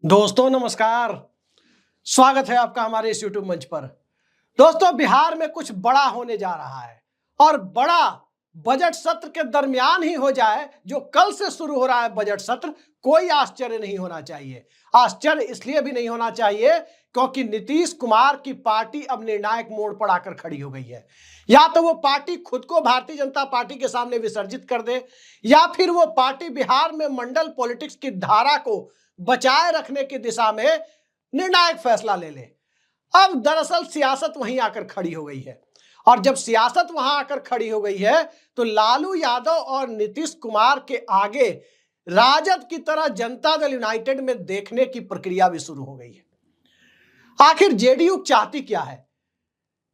दोस्तों नमस्कार। स्वागत है आपका हमारे इस यूट्यूब मंच पर। दोस्तों, बिहार में कुछ बड़ा होने जा रहा है और बड़ा बजट सत्र के दरमियान ही हो जाए। जो कल से शुरू हो रहा है बजट सत्र, कोई आश्चर्य नहीं होना चाहिए। आश्चर्य इसलिए भी नहीं होना चाहिए क्योंकि नीतीश कुमार की पार्टी अब निर्णायक मोड़ पर आकर खड़ी हो गई है। या तो वो पार्टी खुद को भारतीय जनता पार्टी के सामने विसर्जित कर दे, या फिर वो पार्टी बिहार में मंडल पॉलिटिक्स की धारा को बचाए रखने की दिशा में निर्णायक फैसला ले ले। अब दरअसल सियासत वहीं आकर खड़ी हो गई है, और जब सियासत वहां आकर खड़ी हो गई है तो लालू यादव और नीतीश कुमार के आगे राजद की तरह जनता दल यूनाइटेड में देखने की प्रक्रिया भी शुरू हो गई है। आखिर जेडीयू चाहती क्या है?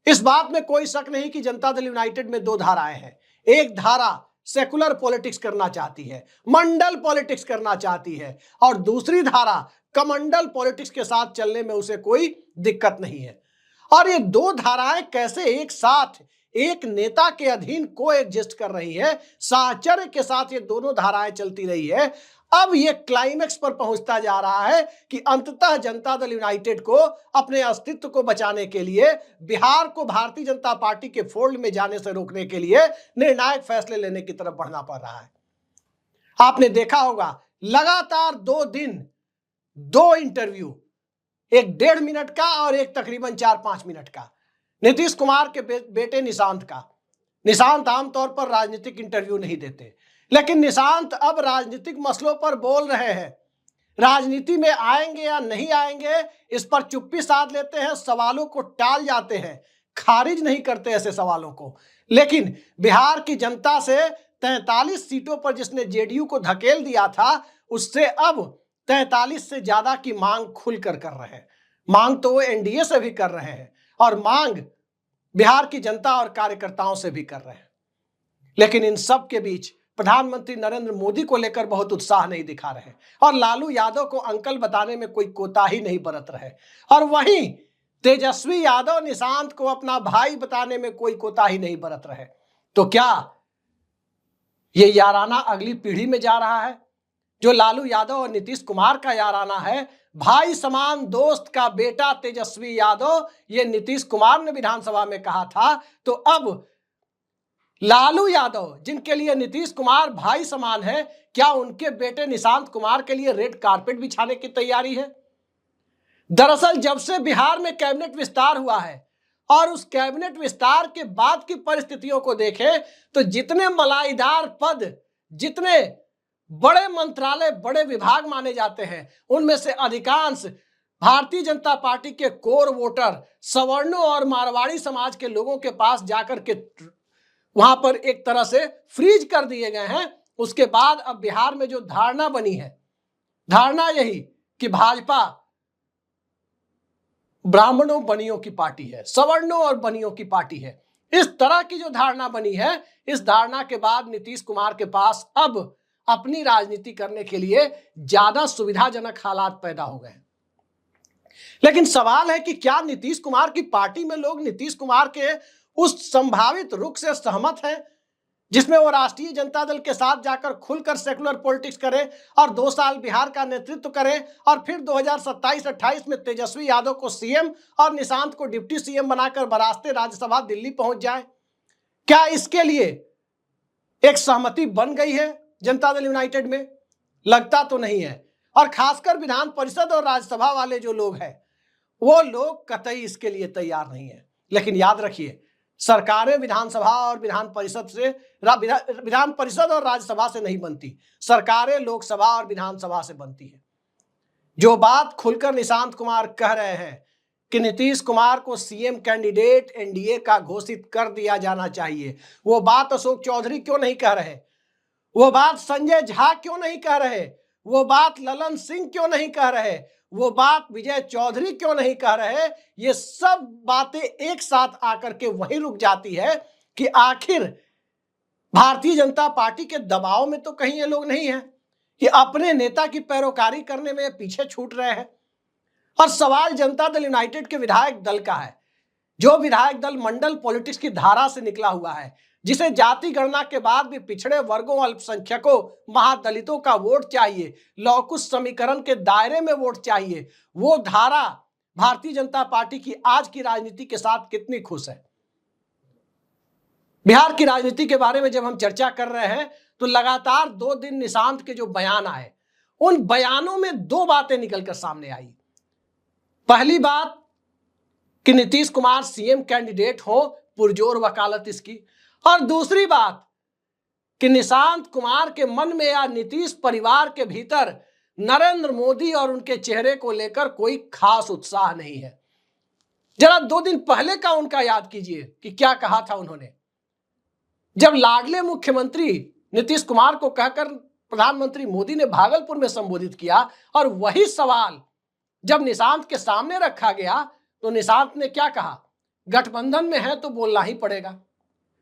इस बात में कोई शक नहीं कि जनता दल यूनाइटेड में दो धाराएं हैं। एक धारा सेकुलर पॉलिटिक्स करना चाहती है, मंडल पॉलिटिक्स करना चाहती है, और दूसरी धारा कमंडल पॉलिटिक्स के साथ चलने में उसे कोई दिक्कत नहीं है। और ये दो धाराएं कैसे एक साथ एक नेता के अधीन को एग्जिस्ट कर रही है, साहचर्य के साथ ये दोनों धाराएं चलती रही है। अब ये क्लाइमेक्स पर पहुंचता जा रहा है कि अंततः जनता दल यूनाइटेड को अपने अस्तित्व को बचाने के लिए, बिहार को भारतीय जनता पार्टी के फोल्ड में जाने से रोकने के लिए निर्णायक फैसले लेने की तरफ बढ़ना पड़ रहा है। आपने देखा होगा लगातार 2 दिन 2 इंटरव्यू, एक 1.5 मिनट का और एक तकरीबन 4-5 मिनट का, नीतीश कुमार के बेटे निशांत का। निशांत आमतौर पर राजनीतिक इंटरव्यू नहीं देते, लेकिन निशांत अब राजनीतिक मसलों पर बोल रहे हैं। राजनीति में आएंगे या नहीं आएंगे इस पर चुप्पी साध लेते हैं, सवालों को टाल जाते हैं, खारिज नहीं करते ऐसे सवालों को। लेकिन बिहार की जनता से 43 सीटों पर जिसने जेडीयू को धकेल दिया था, उससे अब 43 से ज्यादा की मांग खुलकर कर रहे हैं। मांग तो वो एनडीए से भी कर रहे हैं और मांग बिहार की जनता और कार्यकर्ताओं से भी कर रहे हैं। लेकिन इन सब के बीच प्रधानमंत्री नरेंद्र मोदी को लेकर बहुत उत्साह नहीं दिखा रहे और लालू यादव को अंकल बताने में कोई कोताही नहीं बरत रहे, और वहीं तेजस्वी यादव निशांत को अपना भाई बताने में कोई कोताही नहीं बरत रहे। तो क्या ये याराना अगली पीढ़ी में जा रहा है? जो लालू यादव और नीतीश कुमार का याराना है, भाई समान दोस्त का बेटा तेजस्वी यादव, ये नीतीश कुमार ने विधानसभा में कहा था। तो अब लालू यादव, जिनके लिए नीतीश कुमार भाई समान है, क्या उनके बेटे निशांत कुमार के लिए रेड कारपेट बिछाने की तैयारी है? दरअसल जब से बिहार में कैबिनेट विस्तार हुआ है और उस कैबिनेट विस्तार के बाद की परिस्थितियों को देखें तो जितने मलाईदार पद, जितने बड़े मंत्रालय, बड़े विभाग माने जाते हैं, उनमें से अधिकांश भारतीय जनता पार्टी के कोर वोटर, सवर्णों और मारवाड़ी समाज के लोगों के पास जाकर के वहां पर एक तरह से फ्रीज कर दिए गए हैं। उसके बाद अब बिहार में जो धारणा बनी है, धारणा यही कि भाजपा ब्राह्मणों बनियों की पार्टी है, सवर्णों और बनियों की पार्टी है। इस तरह की जो धारणा बनी है, इस धारणा के बाद नीतीश कुमार के पास अब अपनी राजनीति करने के लिए ज्यादा सुविधाजनक हालात पैदा हो गए। लेकिन सवाल है कि क्या नीतीश कुमार की पार्टी में लोग नीतीश कुमार के उस संभावित रुख से सहमत हैं जिसमें वो राष्ट्रीय जनता दल के साथ जाकर खुलकर सेकुलर पॉलिटिक्स करें और 2 साल बिहार का नेतृत्व करें और फिर 2027-28 में तेजस्वी यादव को सीएम और निशांत को डिप्टी सीएम बनाकर बरास्ते राज्यसभा दिल्ली पहुंच जाए? क्या इसके लिए एक सहमति बन गई है जनता दल यूनाइटेड में? लगता तो नहीं है। और खासकर विधान परिषद और राज्यसभा वाले जो लोग हैं, वो लोग कतई इसके लिए तैयार नहीं है। लेकिन याद रखिए, सरकारें विधानसभा और विधान परिषद और राज्यसभा से नहीं बनती, सरकारें लोकसभा और विधानसभा से बनती है। जो बात खुलकर निशांत कुमार कह रहे हैं कि नीतीश कुमार को सीएम कैंडिडेट एनडीए का घोषित कर दिया जाना चाहिए, वो बात अशोक चौधरी क्यों नहीं कह रहे? वो बात संजय झा क्यों नहीं कह रहे? वो बात ललन सिंह क्यों नहीं कह रहे? वो बात विजय चौधरी क्यों नहीं कह रहे? ये सब बातें एक साथ आकर के वहीं रुक जाती है कि आखिर भारतीय जनता पार्टी के दबाव में तो कहीं ये लोग नहीं हैं कि अपने नेता की पैरोकारी करने में पीछे छूट रहे हैं। और सवाल जनता दल यूनाइटेड के विधायक दल का है, जो विधायक दल मंडल पॉलिटिक्स की धारा से निकला हुआ है, जिसे जाति गणना के बाद भी पिछड़े वर्गों, अल्पसंख्यकों, महादलितों का वोट चाहिए, लौकुश समीकरण के दायरे में वोट चाहिए, वो धारा भारतीय जनता पार्टी की आज की राजनीति के साथ कितनी खुश है। बिहार की राजनीति के बारे में जब हम चर्चा कर रहे हैं तो लगातार 2 दिन निशांत के जो बयान आए, उन बयानों में 2 बातें निकलकर सामने आई। पहली बात कि नीतीश कुमार सीएम कैंडिडेट हो, पुरजोर वकालत इसकी, और दूसरी बात कि निशांत कुमार के मन में या नीतीश परिवार के भीतर नरेंद्र मोदी और उनके चेहरे को लेकर कोई खास उत्साह नहीं है। जरा 2 दिन पहले का उनका याद कीजिए कि क्या कहा था उन्होंने, जब लाडले मुख्यमंत्री नीतीश कुमार को कहकर प्रधानमंत्री मोदी ने भागलपुर में संबोधित किया, और वही सवाल जब निशांत के सामने रखा गया तो निशांत ने क्या कहा, गठबंधन में है तो बोलना ही पड़ेगा,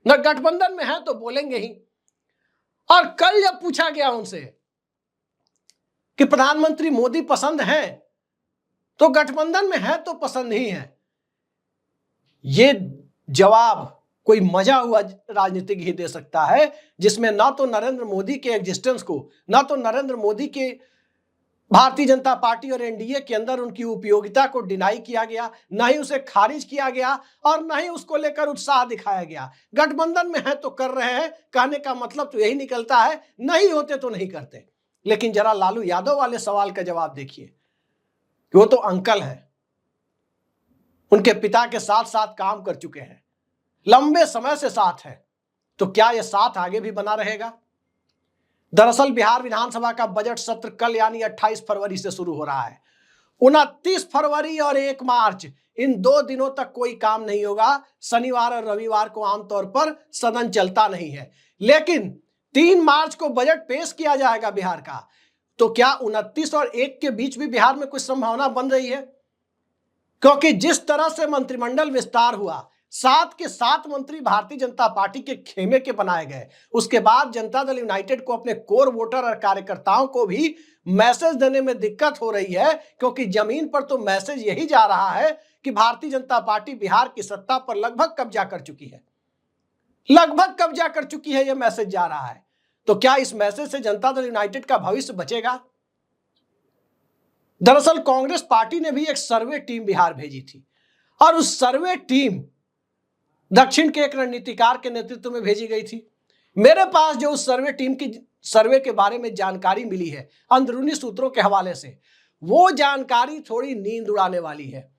न गठबंधन में है तो बोलेंगे ही। और कल जब पूछा गया उनसे कि प्रधानमंत्री मोदी पसंद हैं तो गठबंधन में है तो पसंद ही है, ये जवाब कोई मजा हुआ राजनीतिक ही दे सकता है, जिसमें ना तो नरेंद्र मोदी के एग्जिस्टेंस को, ना तो नरेंद्र मोदी के भारतीय जनता पार्टी और एनडीए के अंदर उनकी उपयोगिता को डिनाई किया गया, ना ही उसे खारिज किया गया, और ना ही उसको लेकर उत्साह दिखाया गया। गठबंधन में है तो कर रहे हैं, कहने का मतलब तो यही निकलता है, नहीं होते तो नहीं करते। लेकिन जरा लालू यादव वाले सवाल का जवाब देखिए कि वो तो अंकल हैं, उनके पिता के साथ साथ काम कर चुके हैं, लंबे समय से साथ है, तो क्या यह साथ आगे भी बना रहेगा। दरअसल बिहार विधानसभा का बजट सत्र कल यानी 28 फरवरी से शुरू हो रहा है। 29 फरवरी और 1 मार्च इन 2 दिनों तक कोई काम नहीं होगा। शनिवार और रविवार को आमतौर पर सदन चलता नहीं है, लेकिन 3 मार्च को बजट पेश किया जाएगा बिहार का। तो क्या 29 और 1 के बीच भी बिहार में कुछ संभावना बन रही है? क्योंकि जिस तरह से मंत्रिमंडल विस्तार हुआ, 7 के 7 मंत्री भारतीय जनता पार्टी के खेमे के बनाए गए, उसके बाद जनता दल यूनाइटेड को अपने कोर वोटर और कार्यकर्ताओं को भी मैसेज देने में दिक्कत हो रही है, क्योंकि जमीन पर तो मैसेज यही जा रहा है कि भारतीय जनता पार्टी बिहार की सत्ता पर लगभग कब्जा कर चुकी है, लगभग कब्जा कर चुकी है, यह मैसेज जा रहा है। तो क्या इस मैसेज से जनता दल यूनाइटेड का भविष्य बचेगा? दरअसल कांग्रेस पार्टी ने भी एक सर्वे टीम बिहार भेजी थी, और उस सर्वे टीम दक्षिण के एक रणनीतिकार के नेतृत्व में भेजी गई थी। मेरे पास जो उस सर्वे टीम की सर्वे के बारे में जानकारी मिली है अंदरूनी सूत्रों के हवाले से, वो जानकारी थोड़ी नींद उड़ाने वाली है।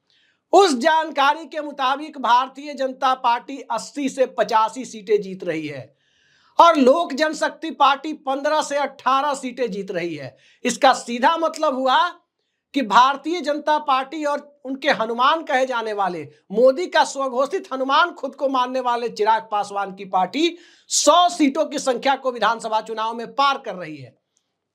उस जानकारी के मुताबिक भारतीय जनता पार्टी 80 से 85 सीटें जीत रही है, और लोक जनशक्ति पार्टी 15 से 18 सीटें जीत रही है। इसका सीधा मतलब हुआ कि भारतीय जनता पार्टी और उनके हनुमान कहे जाने वाले, मोदी का स्वघोषित हनुमान खुद को मानने वाले चिराग पासवान की पार्टी 100 सीटों की संख्या को विधानसभा चुनाव में पार कर रही है।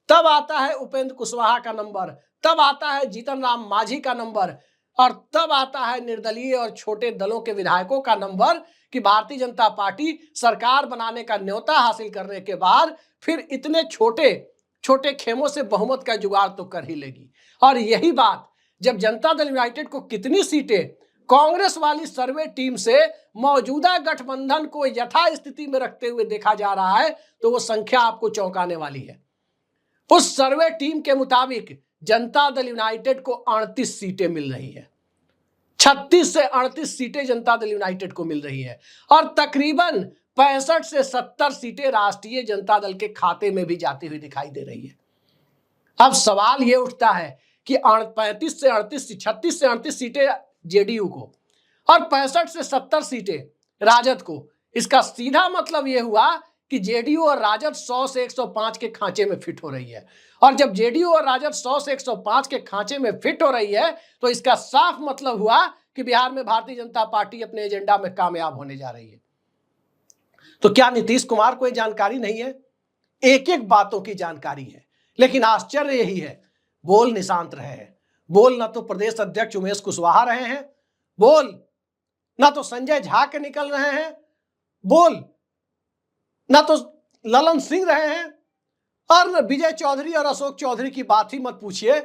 तब आता है उपेंद्र कुशवाहा का नंबर, तब आता है जीतन राम मांझी का नंबर, और तब आता है निर्दलीय और छोटे दलों के विधायकों का नंबर कि भारतीय जनता पार्टी सरकार बनाने का न्योता हासिल करने के बाद फिर इतने छोटे छोटे खेमों से बहुमत का जुगाड़ तो कर ही लेगी। और यही बात जब जनता दल यूनाइटेड को कितनी सीटें कांग्रेस वाली सर्वे टीम से मौजूदा गठबंधन को यथास्थिति में रखते हुए देखा जा रहा है, तो वो संख्या आपको चौंकाने वाली है। उस सर्वे टीम के मुताबिक जनता दल यूनाइटेड को 38 सीटें मिल रही है, 36 से 38 सीटें जनता दल यूनाइटेड को मिल रही है, और तकरीबन 65 से 70 सीटें राष्ट्रीय जनता दल के खाते में भी जाती हुई दिखाई दे रही है। अब सवाल यह उठता है कि 35 से 38, 36 से 38 सीटें जेडीयू को और 65 से 70 सीटें राजद को, इसका सीधा मतलब यह हुआ कि जेडीयू और राजद 100 से 105 के खांचे में फिट हो रही है। और जब जेडीयू और राजद 100 से 105 के खांचे में फिट हो रही है, तो इसका साफ मतलब हुआ कि बिहार में भारतीय जनता पार्टी अपने एजेंडा में कामयाब होने जा रही है। तो क्या नीतीश कुमार को यह जानकारी नहीं है? एक एक बातों की जानकारी है, लेकिन आश्चर्य यही है, बोल निशांत रहे हैं। बोल ना तो प्रदेश अध्यक्ष उमेश कुशवाहा रहे हैं, बोल ना तो संजय झा के निकल रहे हैं, बोल ना तो ललन सिंह रहे हैं, और विजय चौधरी और अशोक चौधरी की बात ही मत पूछिए।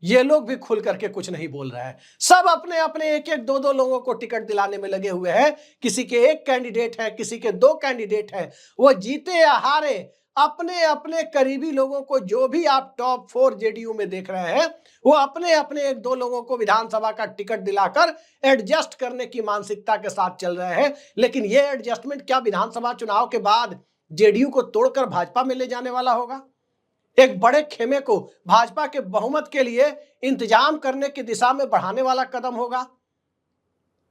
ये लोग भी खुल करके कुछ नहीं बोल रहे हैं। सब अपने अपने एक एक दो दो लोगों को टिकट दिलाने में लगे हुए हैं। किसी के एक कैंडिडेट है, किसी के दो कैंडिडेट है। वो जीते या हारे, अपने अपने करीबी लोगों को, जो भी आप टॉप 4 जेडीयू में देख रहे हैं, वो अपने अपने एक दो लोगों को विधानसभा का टिकट दिलाकर एडजस्ट करने की मानसिकता के साथ चल रहे हैं। लेकिन ये एडजस्टमेंट क्या विधानसभा चुनाव के बाद जेडीयू को तोड़कर भाजपा में ले जाने वाला होगा? एक बड़े खेमे को भाजपा के बहुमत के लिए इंतजाम करने की दिशा में बढ़ाने वाला कदम होगा?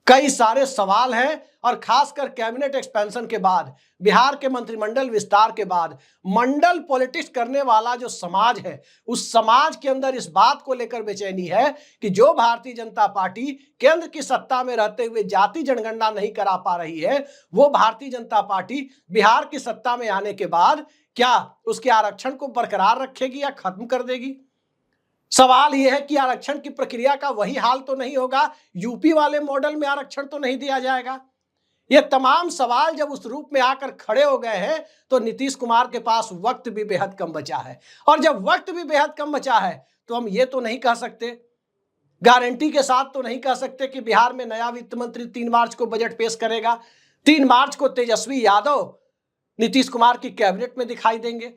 कई सारे सवाल हैं। और खासकर कैबिनेट एक्सपेंशन के बाद, बिहार के मंत्रिमंडल विस्तार के बाद, मंडल पॉलिटिक्स करने वाला जो समाज है, उस समाज के अंदर इस बात को लेकर बेचैनी है कि जो भारतीय जनता पार्टी केंद्र की सत्ता में रहते हुए जाति जनगणना नहीं करा पा रही है, वो भारतीय जनता पार्टी बिहार की सत्ता में आने के बाद क्या उसके आरक्षण को बरकरार रखेगी या खत्म कर देगी? सवाल यह है कि आरक्षण की प्रक्रिया का वही हाल तो नहीं होगा, यूपी वाले मॉडल में आरक्षण तो नहीं दिया जाएगा? ये तमाम सवाल जब उस रूप में आकर खड़े हो गए हैं, तो नीतीश कुमार के पास वक्त भी बेहद कम बचा है। और जब वक्त भी बेहद कम बचा है, तो हम ये तो नहीं कह सकते, गारंटी के साथ तो नहीं कह सकते कि बिहार में नया वित्त मंत्री 3 मार्च को बजट पेश करेगा, 3 मार्च को तेजस्वी यादव नीतीश कुमार की कैबिनेट में दिखाई देंगे।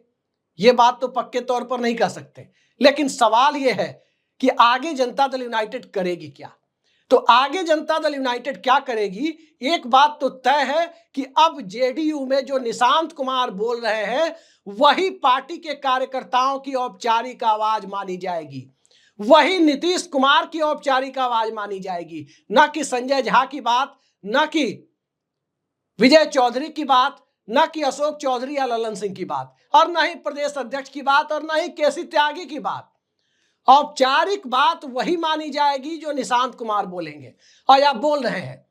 ये बात तो पक्के तौर पर नहीं कह सकते। लेकिन सवाल यह है कि आगे जनता दल यूनाइटेड करेगी क्या? तो आगे जनता दल यूनाइटेड क्या करेगी? एक बात तो तय है कि अब जेडीयू में जो निशांत कुमार बोल रहे हैं, वही पार्टी के कार्यकर्ताओं की औपचारिक आवाज मानी जाएगी, वही नीतीश कुमार की औपचारिक आवाज मानी जाएगी। न कि संजय झा की बात, न कि विजय चौधरी की बात, न कि अशोक चौधरी या ललन सिंह की बात, और न ही प्रदेश अध्यक्ष की बात, और न ही केसी त्यागी की बात। औपचारिक बात वही मानी जाएगी जो निशांत कुमार बोलेंगे। और आप बोल रहे हैं,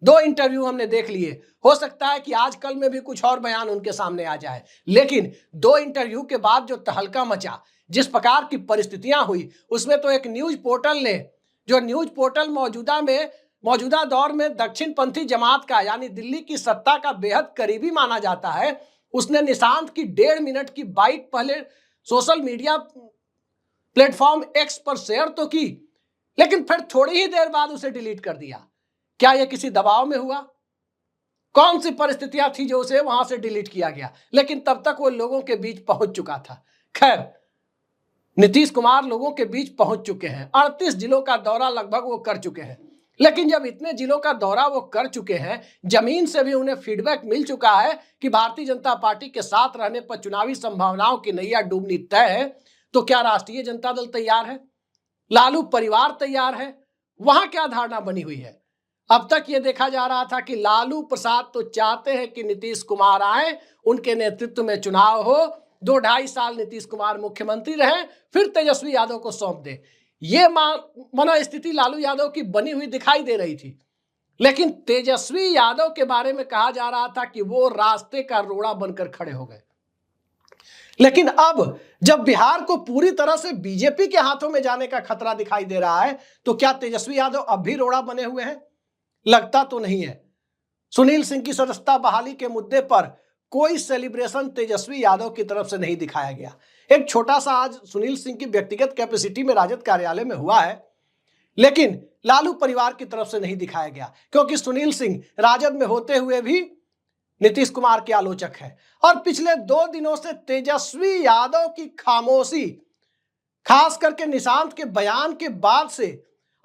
2 इंटरव्यू हमने देख लिए, हो सकता है कि आजकल में भी कुछ और बयान उनके सामने आ जाए, लेकिन 2 इंटरव्यू के बाद जो तहलका मचा, जिस प्रकार की परिस्थितियां हुई, उसमें तो एक न्यूज पोर्टल ने, जो न्यूज पोर्टल मौजूदा दौर में दक्षिणपंथी जमात का, यानी दिल्ली की सत्ता का बेहद करीबी माना जाता है, उसने निशांत की 1.5 मिनट की बाइट पहले सोशल मीडिया प्लेटफॉर्म एक्स पर शेयर तो की, लेकिन फिर थोड़ी ही देर बाद उसे डिलीट कर दिया। क्या यह किसी दबाव में हुआ? कौन सी परिस्थितियां थी जो उसे वहां से डिलीट किया गया? लेकिन तब तक वो लोगों के बीच पहुंच चुका था। खैर, नीतीश कुमार लोगों के बीच पहुंच चुके हैं, 38 जिलों का दौरा लगभग वो कर चुके हैं। लेकिन जब इतने जिलों का दौरा वो कर चुके हैं, जमीन से भी उन्हें फीडबैक मिल चुका है कि भारतीय जनता पार्टी के साथ रहने पर चुनावी संभावनाओं की नैया डूबनी तय है, तो क्या राष्ट्रीय जनता दल तैयार है? लालू परिवार तैयार है? वहां क्या धारणा बनी हुई है? अब तक ये देखा जा रहा था कि लालू प्रसाद तो चाहते हैं कि नीतीश कुमार आए, उनके नेतृत्व में चुनाव हो, 2-2.5 साल नीतीश कुमार मुख्यमंत्री रहे, फिर तेजस्वी यादव को सौंप दे। ये मनोस्थिति लालू यादव की बनी हुई दिखाई दे रही थी। लेकिन तेजस्वी यादव के बारे में कहा जा रहा था कि वो रास्ते का रोड़ा बनकर खड़े हो गए। लेकिन अब जब बिहार को पूरी तरह से बीजेपी के हाथों में जाने का खतरा दिखाई दे रहा है, तो क्या तेजस्वी यादव अब भी रोड़ा बने हुए हैं? लगता तो नहीं है। सुनील सिंह की सदस्यता बहाली के मुद्दे पर कोई सेलिब्रेशन तेजस्वी यादव की तरफ से नहीं दिखाया गया। एक छोटा सा आज सुनील सिंह की व्यक्तिगत कैपेसिटी में राजद कार्यालय में हुआ है, लेकिन लालू परिवार की तरफ से नहीं दिखाया गया, क्योंकि सुनील सिंह राजद में होते हुए भी नीतीश कुमार के आलोचक है। और पिछले 2 दिनों से तेजस्वी यादव की खामोशी, खास करके निशांत के बयान के बाद से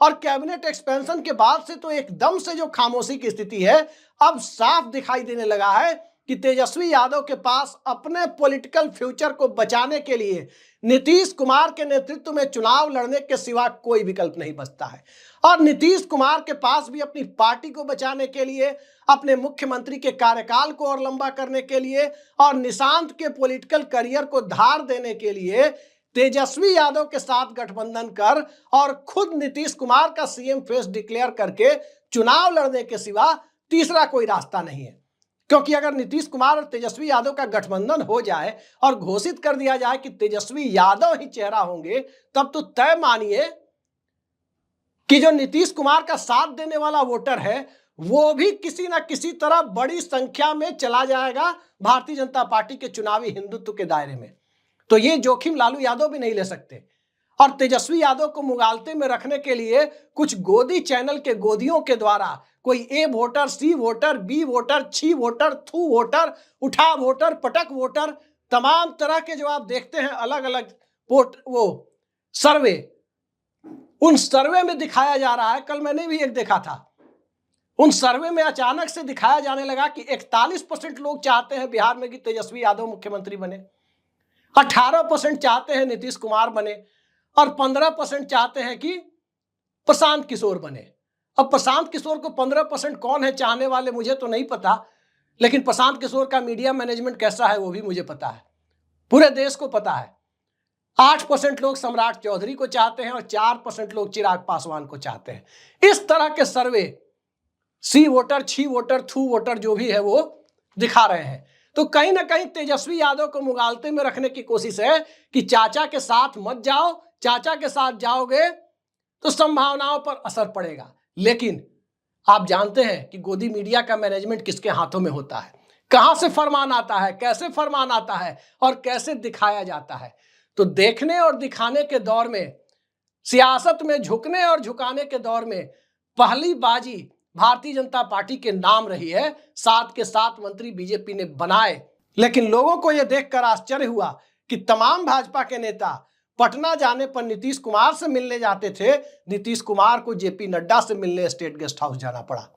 और कैबिनेट एक्सपेंशन के बाद से, तो एकदम से जो खामोशी की स्थिति है, अब साफ दिखाई देने लगा है कि तेजस्वी यादव के पास अपने पॉलिटिकल फ्यूचर को बचाने के लिए नीतीश कुमार के नेतृत्व में चुनाव लड़ने के सिवा कोई विकल्प नहीं बचता है। और नीतीश कुमार के पास भी अपनी पार्टी को बचाने के लिए, अपने मुख्यमंत्री के कार्यकाल को और लंबा करने के लिए, और निशांत के पॉलिटिकल करियर को धार देने के लिए तेजस्वी यादव के साथ गठबंधन कर और खुद नीतीश कुमार का सीएम फेस डिक्लेयर करके चुनाव लड़ने के सिवा तीसरा कोई रास्ता नहीं है। क्योंकि अगर नीतीश कुमार और तेजस्वी यादव का गठबंधन हो जाए और घोषित कर दिया जाए कि तेजस्वी यादव ही चेहरा होंगे, तब तो तय मानिए कि जो नीतीश कुमार का साथ देने वाला वोटर है, वो भी किसी ना किसी तरह बड़ी संख्या में चला जाएगा भारतीय जनता पार्टी के चुनावी हिंदुत्व के दायरे में। तो ये जोखिम लालू यादव भी नहीं ले सकते। और तेजस्वी यादव को मुगालते में रखने के लिए कुछ गोदी चैनल के गोदियों के द्वारा कोई ए वोटर, सी वोटर, बी वोटर, छी वोटर, थू वोटर, उठा वोटर, पटक वोटर, तमाम तरह के जो आप देखते हैं अलग अलग वो सर्वे, उन सर्वे में दिखाया जा रहा है, कल मैंने भी एक देखा था, उन सर्वे में अचानक से दिखाया जाने लगा कि 41% लोग चाहते हैं बिहार में कि तेजस्वी यादव मुख्यमंत्री बने, 18% चाहते हैं नीतीश कुमार बने और 15% चाहते हैं कि प्रशांत किशोर बने। अब प्रशांत किशोर को 15% कौन है चाहने वाले मुझे तो नहीं पता, लेकिन प्रशांत किशोर का मीडिया मैनेजमेंट कैसा है वो भी मुझे पता है, पूरे देश को पता है। 8% लोग सम्राट चौधरी को चाहते हैं और 4% लोग चिराग पासवान को चाहते हैं। इस तरह के सर्वे सी वोटर, छी वोटर, थू वोटर जो भी है वो दिखा रहे हैं। तो कहीं ना कहीं तेजस्वी यादव को मुगालते में रखने की कोशिश है कि चाचा के साथ मत जाओ, चाचा के साथ जाओगे तो संभावनाओं पर असर पड़ेगा। लेकिन आप जानते हैं कि गोदी मीडिया का मैनेजमेंट किसके हाथों में होता है, कहां से फरमान आता है, कैसे फरमान आता है और कैसे दिखाया जाता है। तो देखने और दिखाने के दौर में, सियासत में झुकने और झुकाने के दौर में पहली बाजी भारतीय जनता पार्टी के नाम रही है। 7 के 7 मंत्री बीजेपी ने बनाए, लेकिन लोगों को यह देखकर आश्चर्य हुआ कि तमाम भाजपा के नेता पटना जाने पर नीतीश कुमार से मिलने जाते थे, नीतीश कुमार को जेपी नड्डा से मिलने स्टेट गेस्ट हाउस जाना पड़ा।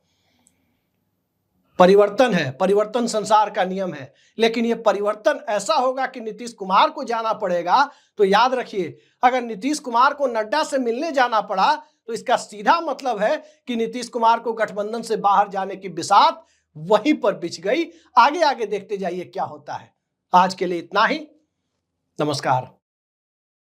परिवर्तन है, परिवर्तन संसार का नियम है, लेकिन यह परिवर्तन ऐसा होगा कि नीतीश कुमार को जाना पड़ेगा। तो याद रखिए, अगर नीतीश कुमार को नड्डा से मिलने जाना पड़ा तो इसका सीधा मतलब है कि नीतीश कुमार को गठबंधन से बाहर जाने की बिसात वहीं पर बिछ गई। आगे आगे देखते जाइए क्या होता है। आज के लिए इतना ही, नमस्कार।